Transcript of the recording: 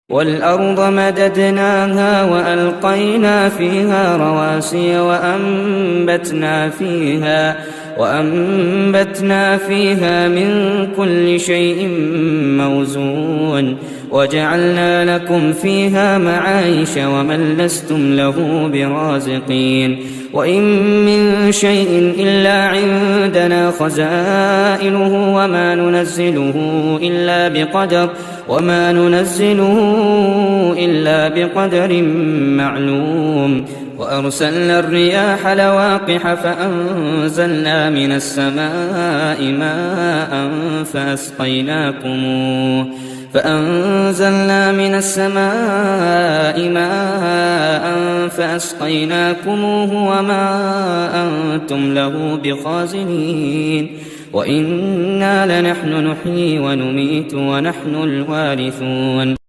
وَالْأَرْضَ مَدَدْنَاهَا وَأَلْقَيْنَا فِيهَا رَوَاسِيَ وَأَنبَتْنَا فِيهَا مِن كُلِّ شَيْءٍ مَّوْزُونٍ وَجَعَلْنَا لَكُمْ فِيهَا مَعَايِشَ وَمَن لَّسْتُمْ لَهُ بِرَازِقِينَ وَإِن مِّن شَيْءٍ إِلَّا عِندَنَا خَزَائِنُهُ وَمَا نُنَزِّلُهُ إِلَّا بِقَدَرٍ مَّعْلُومٍ وَأَرْسَلْنَا الرِّيَاحَ لَوَاقِحَ فَأَنزَلْنَا مِنَ السَّمَاءِ مَاءً فَأَسْقَيْنَاكُمُوهُ وَمَا أَنتُمْ لَهُ بِخَازِنِينَ وَإِنَّا لَنَحْنُ نُحْيِي وَنُمِيتُ وَنَحْنُ الْوَارِثُونَ